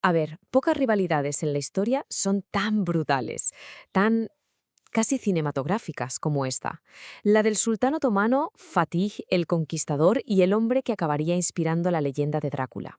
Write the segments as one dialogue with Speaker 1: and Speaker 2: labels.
Speaker 1: A ver, pocas rivalidades en la historia son tan brutales, tan casi cinematográficas como esta. La del sultán otomano Fatih el Conquistador y el hombre que acabaría inspirando la leyenda de Drácula.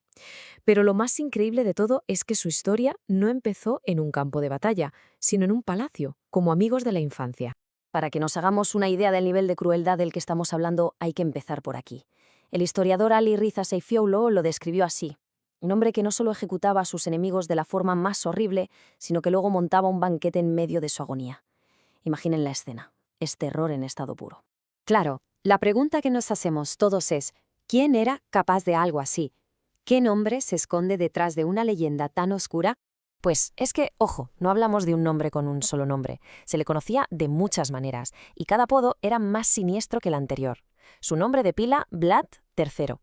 Speaker 1: Pero lo más increíble de todo es que su historia no empezó en un campo de batalla, sino en un palacio, como amigos de la infancia.
Speaker 2: Para que nos hagamos una idea del nivel de crueldad del que estamos hablando, hay que empezar por aquí. El historiador Ali Riza Seyfioğlu lo describió así: un hombre que no solo ejecutaba a sus enemigos de la forma más horrible, sino que luego montaba un banquete en medio de su agonía. Imaginen la escena. Es terror en estado puro.
Speaker 3: Claro, la pregunta que nos hacemos todos es, ¿quién era capaz de algo así? ¿Qué nombre se esconde detrás de una leyenda tan oscura?
Speaker 2: Pues es que, ojo, no hablamos de un nombre con un solo nombre. Se le conocía de muchas maneras, y cada apodo era más siniestro que el anterior. Su nombre de pila, Vlad III.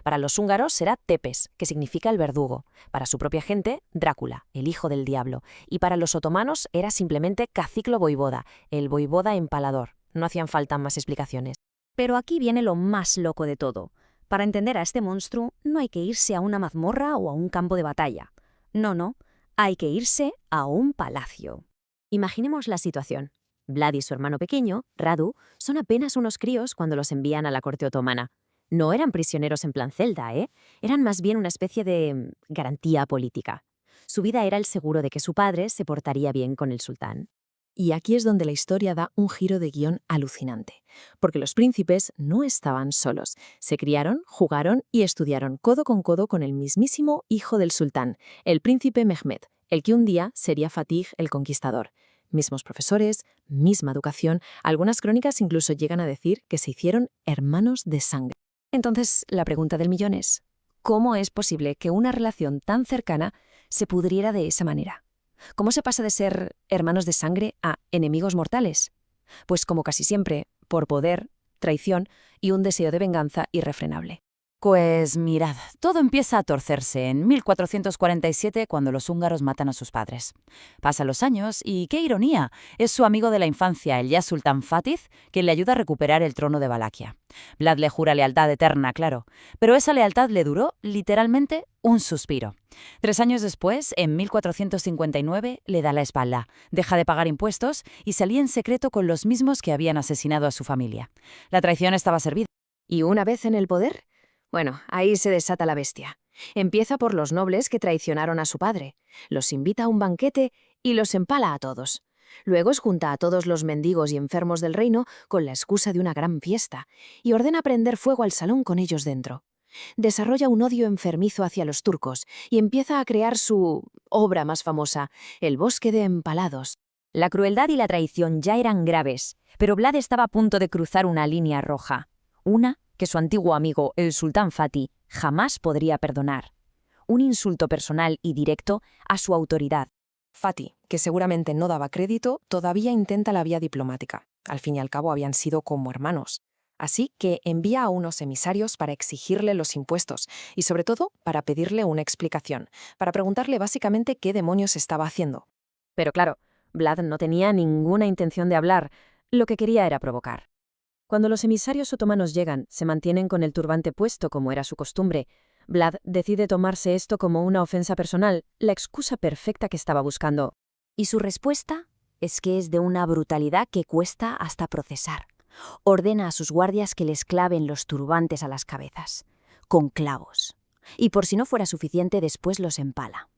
Speaker 2: Para los húngaros será Tepes, que significa el verdugo. Para su propia gente, Drácula, el hijo del diablo. Y para los otomanos era simplemente Caciclo Voivoda, el voivoda empalador. No hacían falta más explicaciones.
Speaker 4: Pero aquí viene lo más loco de todo. Para entender a este monstruo no hay que irse a una mazmorra o a un campo de batalla. No, hay que irse a un palacio.
Speaker 1: Imaginemos la situación. Vlad y su hermano pequeño, Radu, son apenas unos críos cuando los envían a la corte otomana. No eran prisioneros en plan celda, ¿eh? Eran más bien una especie de garantía política. Su vida era el seguro de que su padre se portaría bien con el sultán. Y aquí es donde la historia da un giro de guión alucinante, porque los príncipes no estaban solos. Se criaron, jugaron y estudiaron codo con el mismísimo hijo del sultán, el príncipe Mehmed, el que un día sería Fatih el Conquistador. Mismos profesores, misma educación, algunas crónicas incluso llegan a decir que se hicieron hermanos de sangre.
Speaker 4: Entonces, la pregunta del millón es, ¿cómo es posible que una relación tan cercana se pudriera de esa manera? ¿Cómo se pasa de ser hermanos de sangre a enemigos mortales? Pues como casi siempre, por poder, traición y un deseo de venganza irrefrenable.
Speaker 5: Pues mirad, todo empieza a torcerse en 1447 cuando los húngaros matan a sus padres. Pasan los años y, ¡qué ironía!, es su amigo de la infancia, el ya sultán Fatih, quien le ayuda a recuperar el trono de Valaquia. Vlad le jura lealtad eterna, claro, pero esa lealtad le duró, literalmente, un suspiro. 3 años después, en 1459, le da la espalda, deja de pagar impuestos y se alía en secreto con los mismos que habían asesinado a su familia. La traición estaba servida.
Speaker 1: Y una vez en el poder, bueno, ahí se desata la bestia. Empieza por los nobles que traicionaron a su padre, los invita a un banquete y los empala a todos. Luego junta a todos los mendigos y enfermos del reino con la excusa de una gran fiesta y ordena prender fuego al salón con ellos dentro. Desarrolla un odio enfermizo hacia los turcos y empieza a crear su obra más famosa, El bosque de empalados.
Speaker 3: La crueldad y la traición ya eran graves, pero Vlad estaba a punto de cruzar una línea roja. Una que su antiguo amigo, el sultán Fatih, jamás podría perdonar. Un insulto personal y directo a su autoridad.
Speaker 6: Fatih, que seguramente no daba crédito, todavía intenta la vía diplomática. Al fin y al cabo habían sido como hermanos. Así que envía a unos emisarios para exigirle los impuestos y sobre todo para pedirle una explicación, para preguntarle básicamente qué demonios estaba haciendo.
Speaker 1: Pero claro, Vlad no tenía ninguna intención de hablar, lo que quería era provocar. Cuando los emisarios otomanos llegan, se mantienen con el turbante puesto como era su costumbre. Vlad decide tomarse esto como una ofensa personal, la excusa perfecta que estaba buscando.
Speaker 4: Y su respuesta es que es de una brutalidad que cuesta hasta procesar. Ordena a sus guardias que les claven los turbantes a las cabezas, con clavos. Y por si no fuera suficiente, después los empala.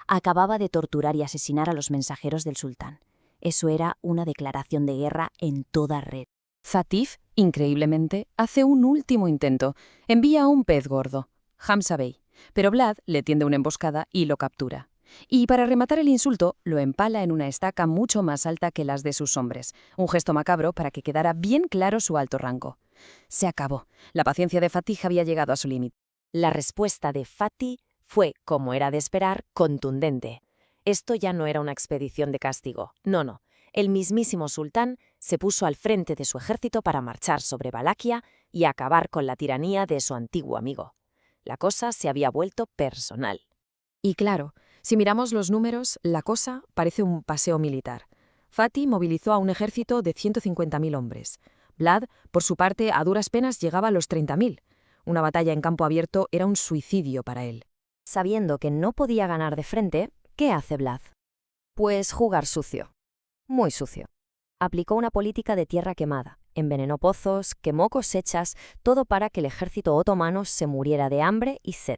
Speaker 4: Acababa de torturar y asesinar a los mensajeros del sultán. Eso era una declaración de guerra en toda red.
Speaker 6: Fatih, increíblemente, hace un último intento. Envía a un pez gordo, Hamza Bey, pero Vlad le tiende una emboscada y lo captura. Y para rematar el insulto, lo empala en una estaca mucho más alta que las de sus hombres, un gesto macabro para que quedara bien claro su alto rango. Se acabó. La paciencia de Fatih había llegado a su límite.
Speaker 2: La respuesta de Fatih fue, como era de esperar, contundente. Esto ya no era una expedición de castigo. No. El mismísimo sultán se puso al frente de su ejército para marchar sobre Valaquia y acabar con la tiranía de su antiguo amigo. La cosa se había vuelto personal.
Speaker 1: Y claro, si miramos los números, la cosa parece un paseo militar. Fatih movilizó a un ejército de 150.000 hombres. Vlad, por su parte, a duras penas llegaba a los 30.000. Una batalla en campo abierto era un suicidio para él.
Speaker 4: Sabiendo que no podía ganar de frente, ¿qué hace Vlad? Pues jugar sucio. Muy sucio. Aplicó una política de tierra quemada, envenenó pozos, quemó cosechas, todo para que el ejército otomano se muriera de hambre y sed.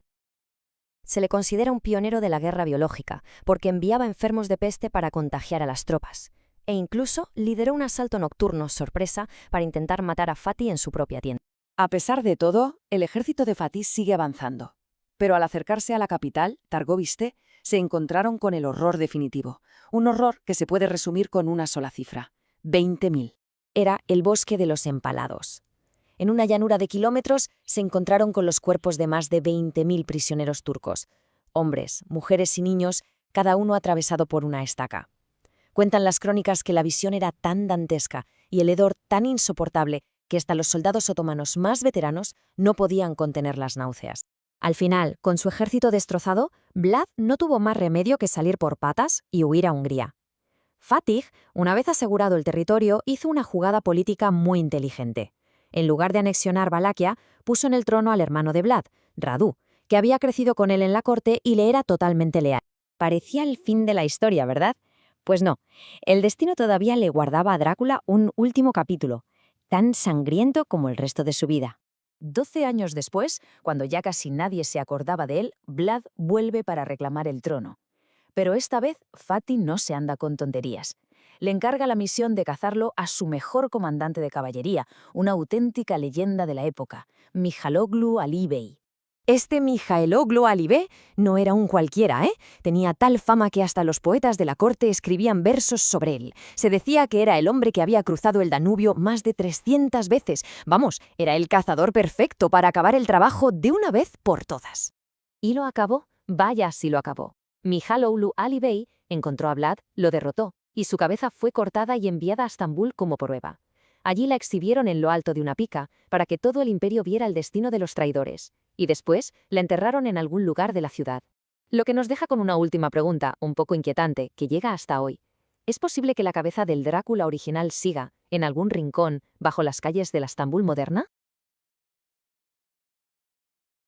Speaker 4: Se le considera un pionero de la guerra biológica, porque enviaba enfermos de peste para contagiar a las tropas, e incluso lideró un asalto nocturno sorpresa para intentar matar a Fatih en su propia tienda.
Speaker 5: A pesar de todo, el ejército de Fatih sigue avanzando. Pero al acercarse a la capital, Targoviste, se encontraron con el horror definitivo. Un horror que se puede resumir con una sola cifra: 20.000.
Speaker 2: Era el bosque de los empalados. En una llanura de kilómetros se encontraron con los cuerpos de más de 20.000 prisioneros turcos. Hombres, mujeres y niños, cada uno atravesado por una estaca. Cuentan las crónicas que la visión era tan dantesca y el hedor tan insoportable que hasta los soldados otomanos más veteranos no podían contener las náuseas. Al final, con su ejército destrozado, Vlad no tuvo más remedio que salir por patas y huir a Hungría. Fatih, una vez asegurado el territorio, hizo una jugada política muy inteligente. En lugar de anexionar Valaquia, puso en el trono al hermano de Vlad, Radu, que había crecido con él en la corte y le era totalmente leal. Parecía el fin de la historia, ¿verdad? Pues no, el destino todavía le guardaba a Drácula un último capítulo, tan sangriento como el resto de su vida. 12 años después, cuando ya casi nadie se acordaba de él, Vlad vuelve para reclamar el trono. Pero esta vez Fatih no se anda con tonterías. Le encarga la misión de cazarlo a su mejor comandante de caballería, una auténtica leyenda de la época, Mihailoglu Ali Bey. Este Mihailoglu Ali Bey no era un cualquiera, ¿eh? Tenía tal fama que hasta los poetas de la corte escribían versos sobre él. Se decía que era el hombre que había cruzado el Danubio más de 300 veces. Vamos, era el cazador perfecto para acabar el trabajo de una vez por todas. ¿Y lo acabó? Vaya si lo acabó. Mihailoglu Ali Bey encontró a Vlad, lo derrotó, y su cabeza fue cortada y enviada a Estambul como prueba. Allí la exhibieron en lo alto de una pica para que todo el imperio viera el destino de los traidores, y después la enterraron en algún lugar de la ciudad. Lo que nos deja con una última pregunta, un poco inquietante, que llega hasta hoy. ¿Es posible que la cabeza del Drácula original siga, en algún rincón, bajo las calles de la Estambul moderna?